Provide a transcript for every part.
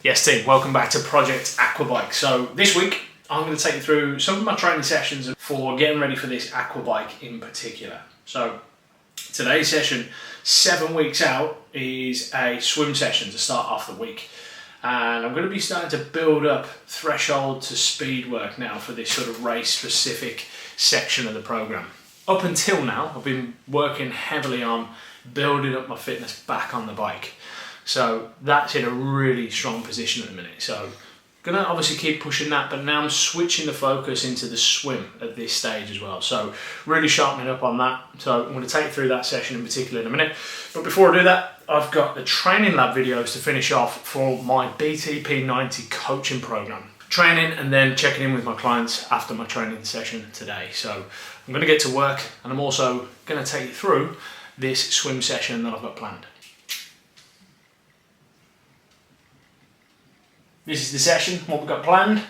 Yes team, welcome back to Project Aquabike. So this week I'm going to take you through some of my training sessions for getting ready for this Aquabike in particular. So today's session, 7 weeks out, is a swim session to start off the week. And I'm going to be starting to build up threshold to speed work now for this sort of race specific section of the program. Up until now, I've been working heavily on building up my fitness back on the bike. So that's in a really strong position at the minute. So I'm gonna obviously keep pushing that, but now I'm switching the focus into the swim at this stage as well. So really sharpening up on that. So I'm gonna take you through that session in particular in a minute. But before I do that, I've got the training lab videos to finish off for my BP.2 coaching program. Training and then checking in with my clients after my training session today. So I'm gonna get to work, and I'm also gonna take you through this swim session that I've got planned. This is the session, what we've got planned,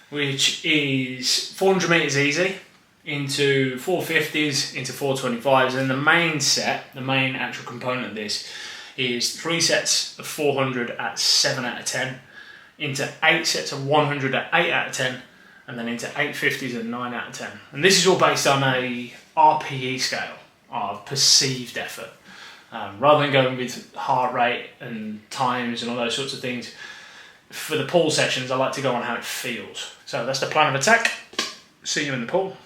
which is 400 metres easy, into 450s, into 425s, and the main set, the main actual component of this, is 3 sets of 400 at 7 out of 10, into 8 sets of 100 at 8 out of 10, and then into 850s at 9 out of 10. And this is all based on a RPE scale of perceived effort. Rather than going with heart rate and times and all those sorts of things, for the pool sessions, I like to go on how it feels. So that's the plan of attack. See you in the pool.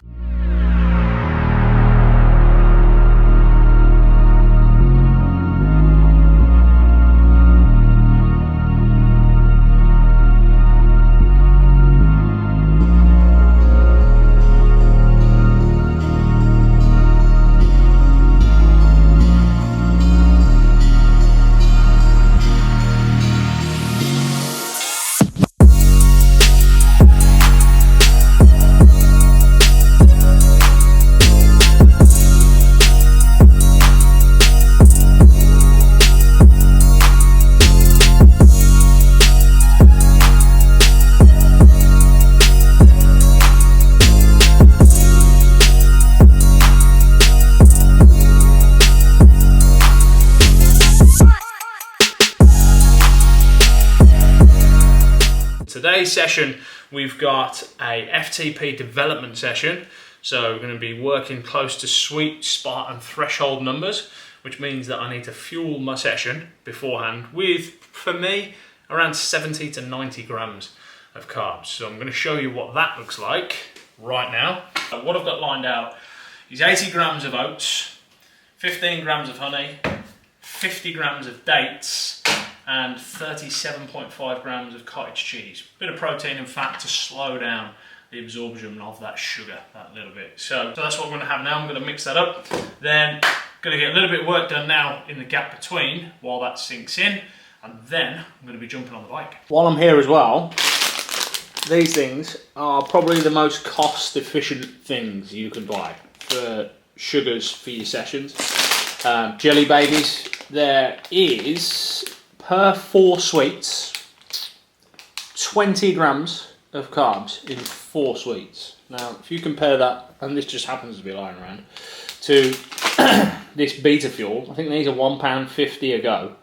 Today's session, we've got a FTP development session. So we're going to be working close to sweet spot and threshold numbers, which means that I need to fuel my session beforehand with, for me, around 70 to 90 grams of carbs. So I'm going to show you what that looks like right now. What I've got lined out is 80 grams of oats, 15 grams of honey, 50 grams of dates, and 37.5 grams of cottage cheese. Bit of protein and fat to slow down the absorption of that sugar that little bit. So that's what we're gonna have now. I'm gonna mix that up. Then gonna get a little bit of work done now in the gap between while that sinks in. And then I'm gonna be jumping on the bike. While I'm here as well, these things are probably the most cost efficient things you can buy for sugars for your sessions. Jelly babies, there is, per 4 sweets, 20 grams of carbs in 4 sweets. Now, if you compare that, and this just happens to be lying around, to this beta fuel, I think these are £1.50 a go,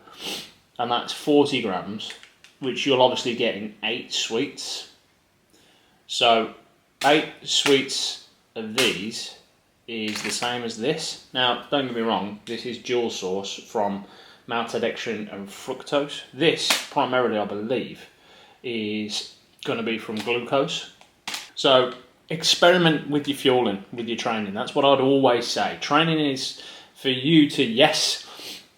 and that's 40 grams, which you'll obviously get in 8 sweets. So 8 sweets of these is the same as this. Now, don't get me wrong, this is dual source from maltodextrin and fructose. This, primarily, I believe, is going to be from glucose. So experiment with your fueling, with your training. That's what I'd always say. Training is for you to, yes,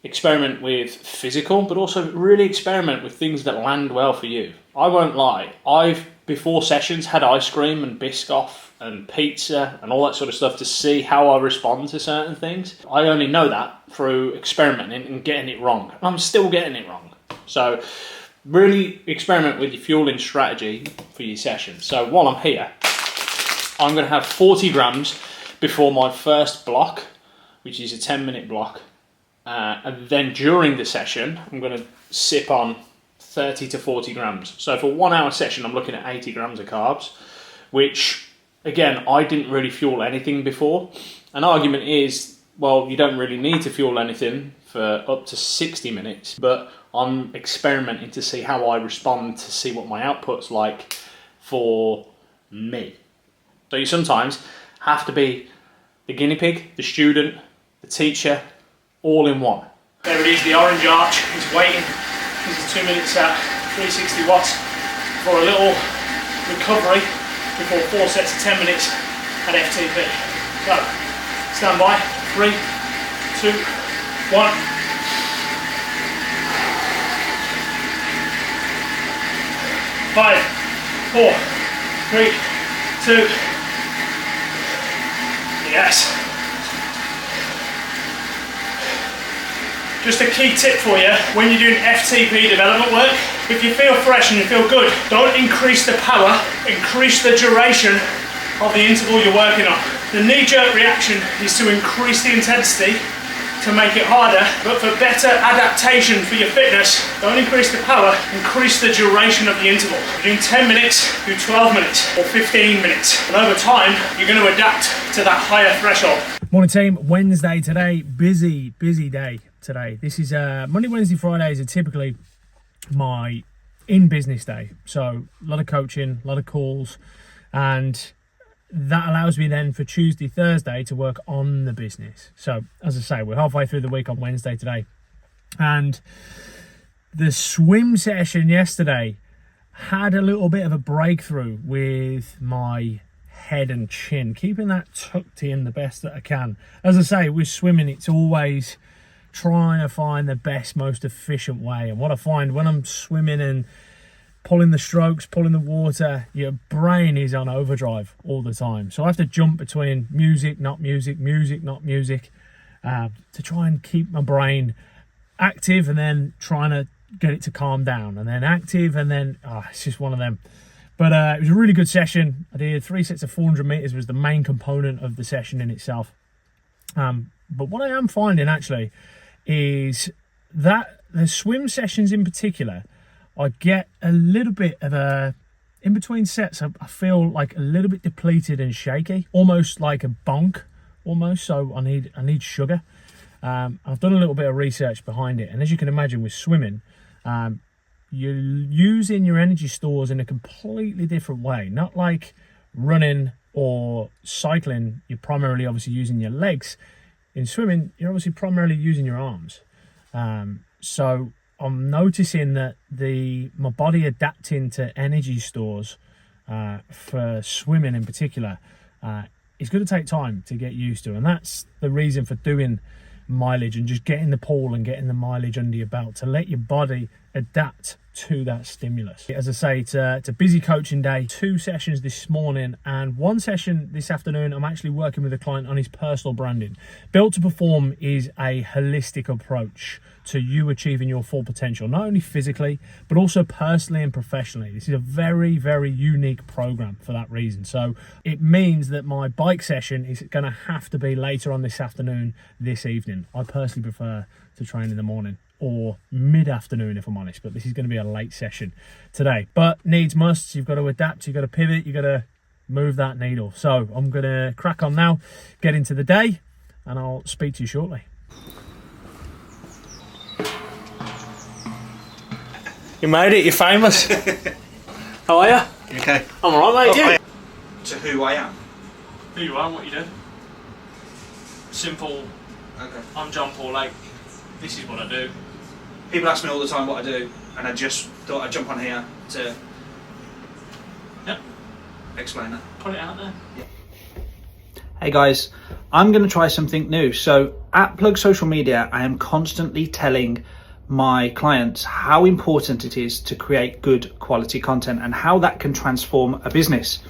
experiment with physical, but also really experiment with things that land well for you. I won't lie, I've, before sessions, had ice cream and Biscoff and pizza and all that sort of stuff to see how I respond to certain things. I only know that through experimenting and getting it wrong. I'm still getting it wrong. So really experiment with your fueling strategy for your session. So while I'm here, I'm going to have 40 grams before my first block, which is a 10-minute block. And then during the session, I'm going to sip on 30 to 40 grams. So for a 1 hour session, I'm looking at 80 grams of carbs, which, again, I didn't really fuel anything before. An argument is, well, you don't really need to fuel anything for up to 60 minutes, but I'm experimenting to see how I respond, to see what my output's like for me. So you sometimes have to be the guinea pig, the student, the teacher, all in one. There it is, the orange arch is waiting. This is 2 minutes at 360 watts for a little recovery before 4 sets of 10 minutes at FTP. So, stand by, 3, 2, 1. 5, 4, 3, 2. Yes. Just a key tip for you, when you're doing FTP development work, if you feel fresh and you feel good, don't increase the power, increase the duration of the interval you're working on. The knee-jerk reaction is to increase the intensity to make it harder, but for better adaptation for your fitness, don't increase the power, increase the duration of the interval. You're doing 10 minutes, do 12 minutes or 15 minutes. And over time, you're going to adapt to that higher threshold. Morning team, Wednesday today, busy day today. This is Monday, Wednesday, Fridays are typically my in-business day. So a lot of coaching, a lot of calls, and that allows me then for Tuesday, Thursday to work on the business. So as I say, we're halfway through the week on Wednesday today. And the swim session yesterday had a little bit of a breakthrough with my head and chin, keeping that tucked in the best that I can. As I say, with swimming, it's always trying to find the best, most efficient way. And what I find when I'm swimming and pulling the strokes, pulling the water, your brain is on overdrive all the time. So I have to jump between music, not music, music, not music, to try and keep my brain active and then trying to get it to calm down, and then active, and then it's just one of them. But it was a really good session. I did 3 sets of 400 meters was the main component of the session in itself. But what I am finding actually is that the swim sessions in particular, I get a little bit of a, in between sets, I feel like a little bit depleted and shaky, almost like a bonk, almost. So I need sugar. I've done a little bit of research behind it, and as you can imagine with swimming, you're using your energy stores in a completely different way. Not like running or cycling, you're primarily obviously using your legs. In swimming, you're obviously primarily using your arms. So I'm noticing that my body adapting to energy stores for swimming in particular is going to take time to get used to, and that's the reason for doing mileage and just getting the pool and getting the mileage under your belt, to let your body adapt to that stimulus. As I say, it's a busy coaching day. 2 sessions this morning and 1 session this afternoon. I'm actually working with a client on his personal branding. Built to Perform is a holistic approach to you achieving your full potential, not only physically, but also personally and professionally. This is a very, very unique program for that reason. So it means that my bike session is going to have to be later on this afternoon, this evening. I personally prefer to train in the morning or mid-afternoon if I'm honest, but this is going to be a late session today. But needs musts, you've got to adapt, you've got to pivot, you've got to move that needle. So I'm going to crack on now, get into the day, and I'll speak to you shortly. You made it, you're famous. How are you? Okay. I'm alright, mate. Yeah. To who I am. Who you are and what you do. Simple. Okay. I'm John Paul Lake. This is what I do. People ask me all the time what I do, and I just thought I'd jump on here to explain that. Put it out there. Yeah. Hey guys, I'm going to try something new. So at Plug Social Media, I am constantly telling my clients how important it is to create good quality content and how that can transform a business.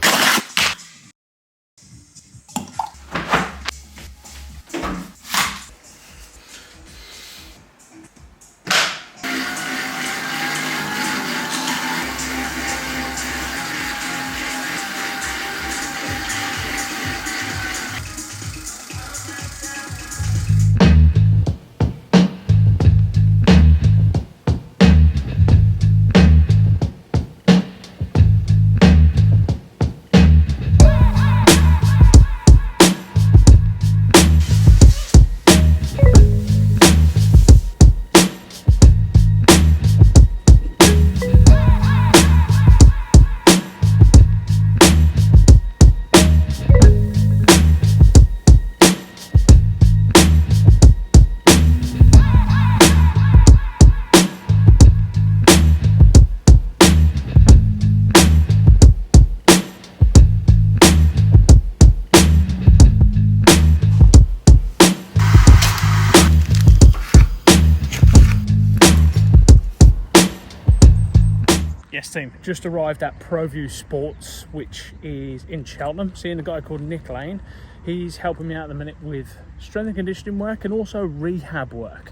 Yes team, just arrived at ProView Sports, which is in Cheltenham, seeing a guy called Nick Lane. He's helping me out at the minute with strength and conditioning work and also rehab work.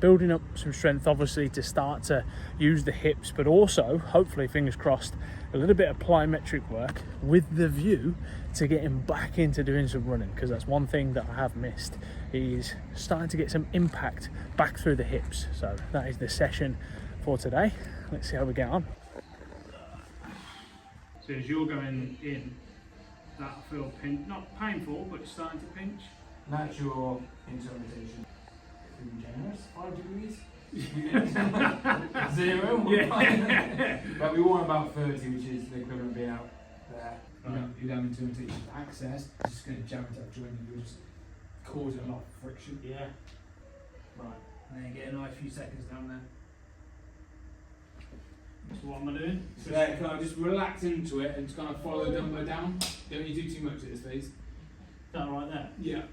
Building up some strength obviously to start to use the hips, but also hopefully, fingers crossed, a little bit of plyometric work with the view to getting back into doing some running, because that's one thing that I have missed, is starting to get some impact back through the hips. So that is the session for today. Let's see how we get on. So as you're going in, that'll feel not painful, but it's starting to pinch. Natural interpretation. Generous, 5 degrees. 0. Yeah. But we want about 30, which is the equivalent of being out there. You don't have interpretation of access, it's just going to jam it up joint and you'll just cause a lot of friction. Yeah. Right. And then you get a nice few seconds down there. So what am I doing? So there, kind of just relax into it and just kind of follow the dumbbell down. Don't need to do too much at this phase. Is that right there? Yeah.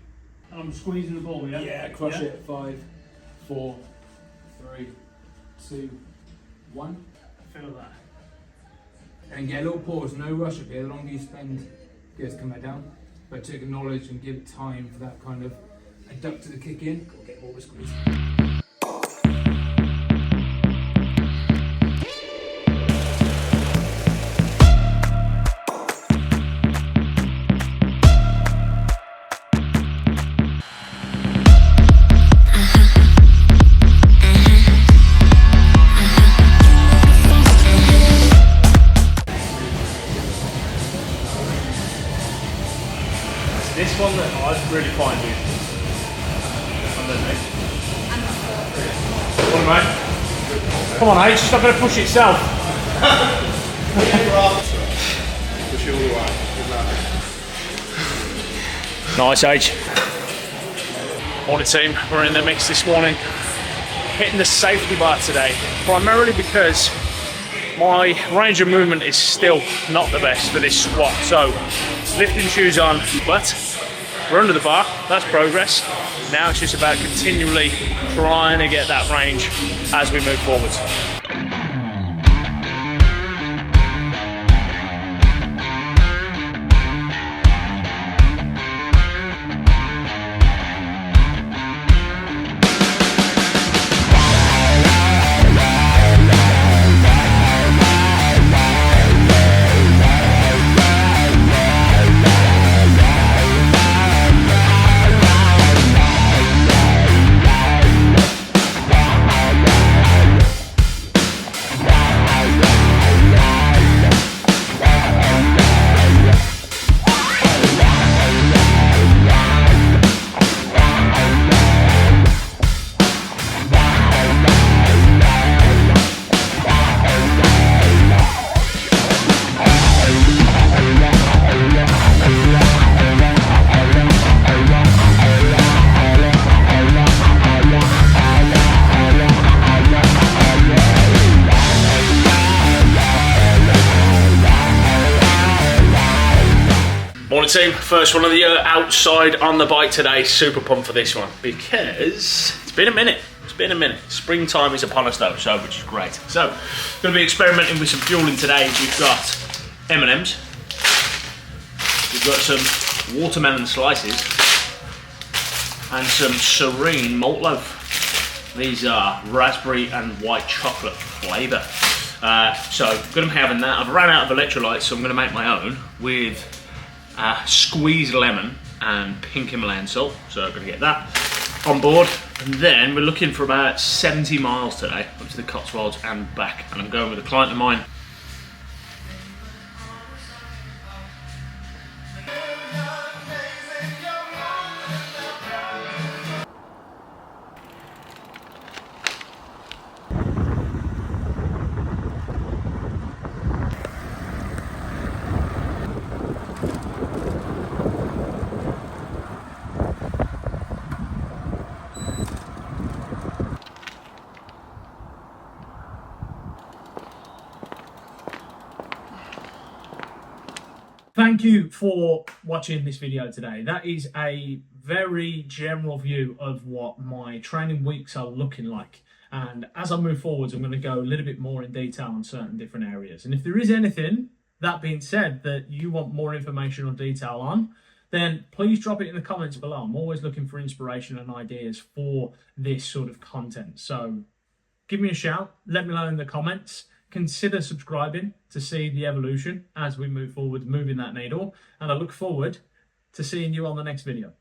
And I'm squeezing the ball, yeah? Yeah, crush it. 5, 4, 3, 2, 1. I feel that. And get a little pause, no rush up here. The longer you spend, it goes come back down. But to acknowledge and give time for that kind of adductor to kick in, or get more of a squeeze. This one that I really find is underneath. Come on, mate. Come on, H, it's not going to push itself. Push it all the way. Nice, H. Morning team, we're in the mix this morning. Hitting the safety bar today, primarily because my range of movement is still not the best for this squat. So, lifting shoes on, but we're under the bar, that's progress. Now it's just about continually trying to get that range as we move forwards. Morning team, first one of the year outside on the bike today. Super pumped for this one because it's been a minute. Springtime is upon us though, so which is great. So, going to be experimenting with some fueling today. We've got M&Ms, we've got some watermelon slices, and some Serene malt loaf. These are raspberry and white chocolate flavour. So, going to be having that. I've ran out of electrolytes, so I'm going to make my own with squeezed lemon and pink Himalayan salt, so I'm going to get that on board. And then we're looking for about 70 miles today up to the Cotswolds and back, and I'm going with a client of mine. Thank you for watching this video today. That is a very general view of what my training weeks are looking like. And as I move forwards, I'm going to go a little bit more in detail on certain different areas. And if there is anything, that being said, that you want more information or detail on, then please drop it in the comments below. I'm always looking for inspiration and ideas for this sort of content. So give me a shout, let me know in the comments. Consider subscribing to see the evolution as we move forward, moving that needle. And I look forward to seeing you on the next video.